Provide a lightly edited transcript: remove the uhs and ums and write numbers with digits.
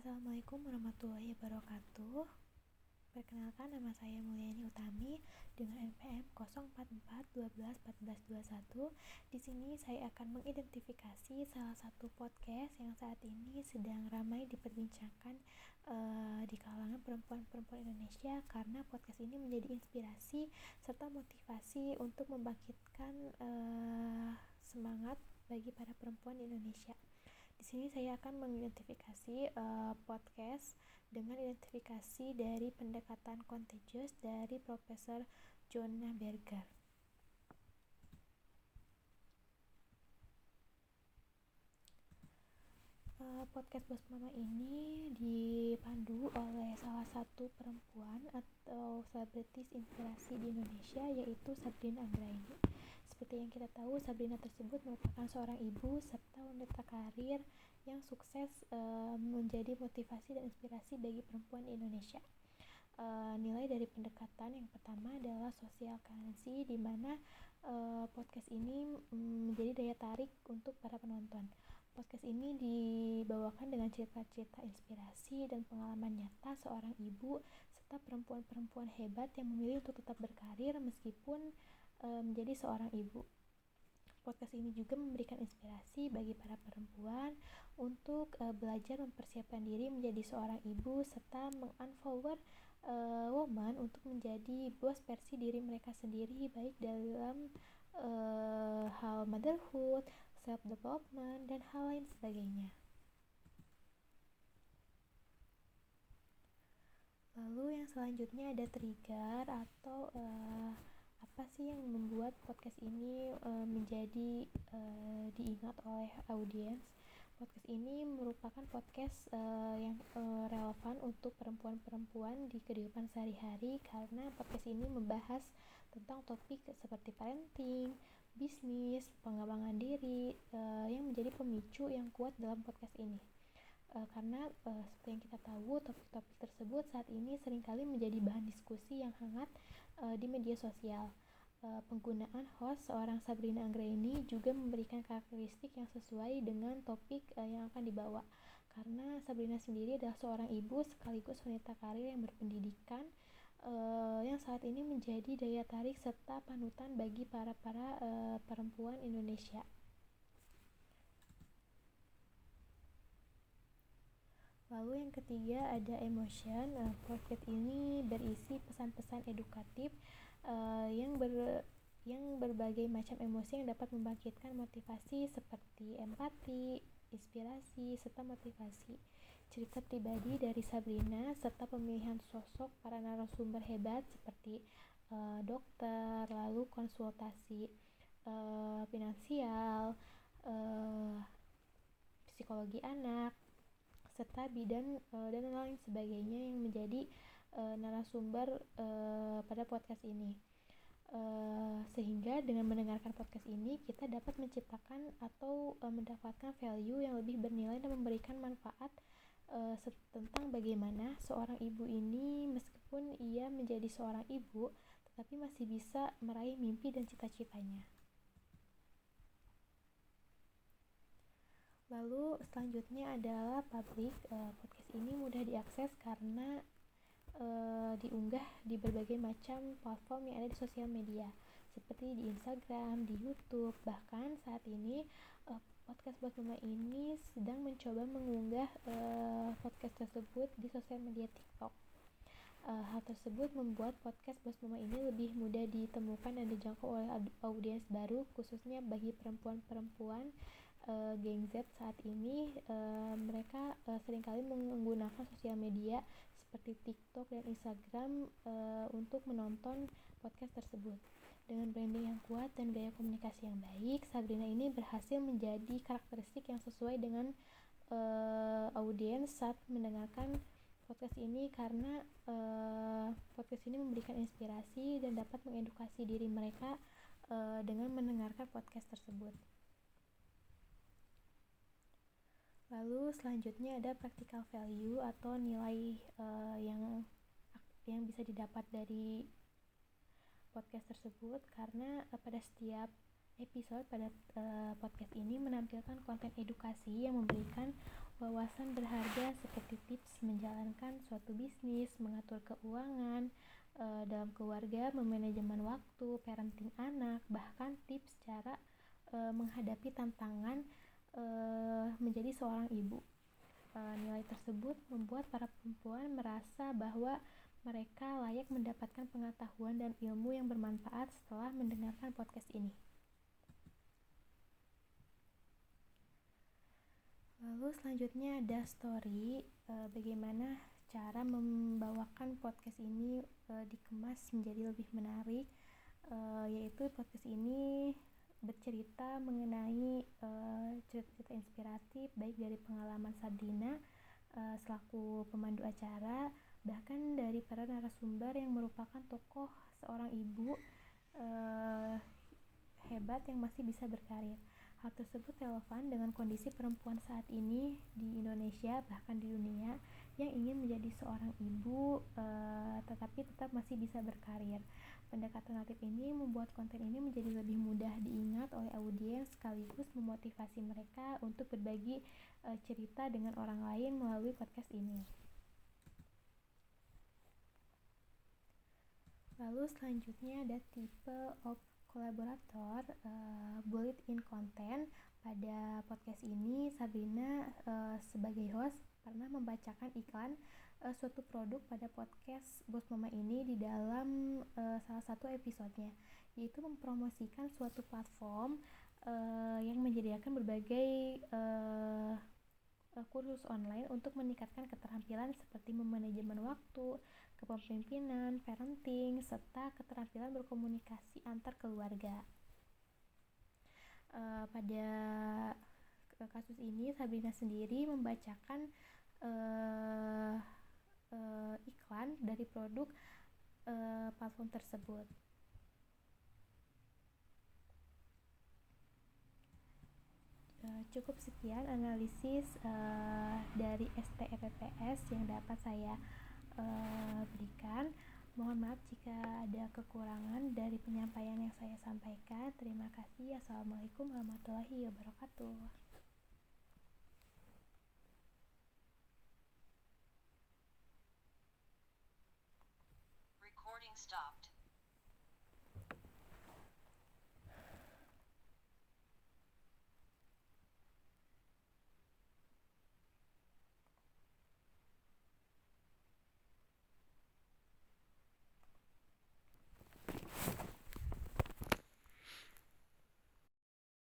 Assalamualaikum warahmatullahi wabarakatuh. Perkenalkan, nama saya Mulyani Utami dengan NPM 044121421. Di sini saya akan mengidentifikasi salah satu podcast yang saat ini sedang ramai diperbincangkan di kalangan perempuan-perempuan Indonesia, karena podcast ini menjadi inspirasi serta motivasi untuk membangkitkan semangat bagi para perempuan di Indonesia. Di sini saya akan mengidentifikasi podcast dengan identifikasi dari pendekatan contagious dari Profesor Jonah Berger. Podcast Bos Mama ini dipandu oleh salah satu perempuan atau selebritis inspirasi di Indonesia, yaitu Sabrina Anggraini. Seperti yang kita tahu, Sabrina tersebut merupakan seorang ibu serta wanita karir yang sukses menjadi motivasi dan inspirasi bagi perempuan di Indonesia. Nilai dari pendekatan yang pertama adalah social currency, di mana podcast ini menjadi daya tarik untuk para penonton. Podcast ini dibawakan dengan cerita-cerita inspirasi dan pengalaman nyata seorang ibu serta perempuan-perempuan hebat yang memilih untuk tetap berkarir meskipun menjadi seorang ibu. Podcast ini juga memberikan inspirasi bagi para perempuan untuk belajar mempersiapkan diri menjadi seorang ibu serta mengunfower woman untuk menjadi bos versi diri mereka sendiri, baik dalam hal motherhood, self-development, dan hal lain sebagainya. Lalu yang selanjutnya ada trigger atau apa sih yang membuat podcast ini menjadi diingat oleh audiens. Podcast ini merupakan podcast yang relevan untuk perempuan-perempuan di kehidupan sehari-hari, karena podcast ini membahas tentang topik seperti parenting, bisnis, pengembangan diri yang menjadi pemicu yang kuat dalam podcast ini. Karena seperti yang kita tahu, topik-topik tersebut saat ini seringkali menjadi bahan diskusi yang hangat di media sosial. Penggunaan host seorang Sabrina Anggraini juga memberikan karakteristik yang sesuai dengan topik yang akan dibawa, karena Sabrina sendiri adalah seorang ibu sekaligus wanita karir yang berpendidikan, yang saat ini menjadi daya tarik serta panutan bagi para perempuan Indonesia. Lalu yang ketiga ada emotion. Podcast ini berisi pesan-pesan edukatif yang berbagai macam emosi yang dapat membangkitkan motivasi seperti empati, inspirasi, serta motivasi. Cerita pribadi dari Sabrina serta pemilihan sosok para narasumber hebat seperti dokter, lalu konsultasi finansial, psikologi anak, serta bidan dan lain sebagainya yang menjadi narasumber pada podcast ini. Sehingga dengan mendengarkan podcast ini kita dapat menciptakan atau mendapatkan value yang lebih bernilai dan memberikan manfaat tentang bagaimana seorang ibu ini meskipun ia menjadi seorang ibu tetapi masih bisa meraih mimpi dan cita-citanya. Lalu selanjutnya adalah public. Podcast ini mudah diakses karena diunggah di berbagai macam platform yang ada di sosial media seperti di Instagram, di YouTube. Bahkan saat ini podcast Bos Mama ini sedang mencoba mengunggah podcast tersebut di sosial media TikTok. Hal tersebut membuat podcast Bos Mama ini lebih mudah ditemukan dan dijangkau oleh audiens baru, khususnya bagi perempuan-perempuan Gen Z saat ini. Mereka seringkali menggunakan sosial media seperti TikTok dan Instagram untuk menonton podcast tersebut. Dengan branding yang kuat dan gaya komunikasi yang baik, Sabrina ini berhasil menjadi karakteristik yang sesuai dengan audiens saat mendengarkan podcast ini, karena podcast ini memberikan inspirasi dan dapat mengedukasi diri mereka dengan mendengarkan podcast tersebut. Lalu selanjutnya ada practical value atau nilai yang bisa didapat dari podcast tersebut, karena pada setiap episode pada podcast ini menampilkan konten edukasi yang memberikan wawasan berharga seperti tips menjalankan suatu bisnis, mengatur keuangan dalam keluarga, memanajemen waktu, parenting anak, bahkan tips cara menghadapi tantangan menjadi seorang ibu. Nilai tersebut membuat para perempuan merasa bahwa mereka layak mendapatkan pengetahuan dan ilmu yang bermanfaat setelah mendengarkan podcast ini. Lalu selanjutnya ada story bagaimana cara membawakan podcast ini dikemas menjadi lebih menarik, yaitu podcast ini bercerita mengenai cerita-cerita inspiratif baik dari pengalaman Sabrina selaku pemandu acara, bahkan dari para narasumber yang merupakan tokoh seorang ibu hebat yang masih bisa berkarir. Hal tersebut relevan dengan kondisi perempuan saat ini di Indonesia, bahkan di dunia, yang ingin menjadi seorang ibu tetapi tetap masih bisa berkarir. Pendekatan natif ini membuat konten ini menjadi lebih mudah diingat oleh audiens, sekaligus memotivasi mereka untuk berbagi cerita dengan orang lain melalui podcast ini. Lalu selanjutnya ada tipe of kolaborator, built-in content. Pada podcast ini Sabrina sebagai host pernah membacakan iklan suatu produk pada podcast Bos Mama ini di dalam salah satu episodenya, yaitu mempromosikan suatu platform yang menyediakan berbagai kursus online untuk meningkatkan keterampilan seperti memanajemen waktu, kepemimpinan, parenting, serta keterampilan berkomunikasi antar keluarga. Pada kasus ini Sabrina sendiri membacakan iklan dari produk platform tersebut. Cukup sekian analisis dari STEPPS yang dapat saya berikan. Mohon maaf jika ada kekurangan dari penyampaian yang saya sampaikan. Terima kasih. Assalamualaikum warahmatullahi wabarakatuh. Recording stopped.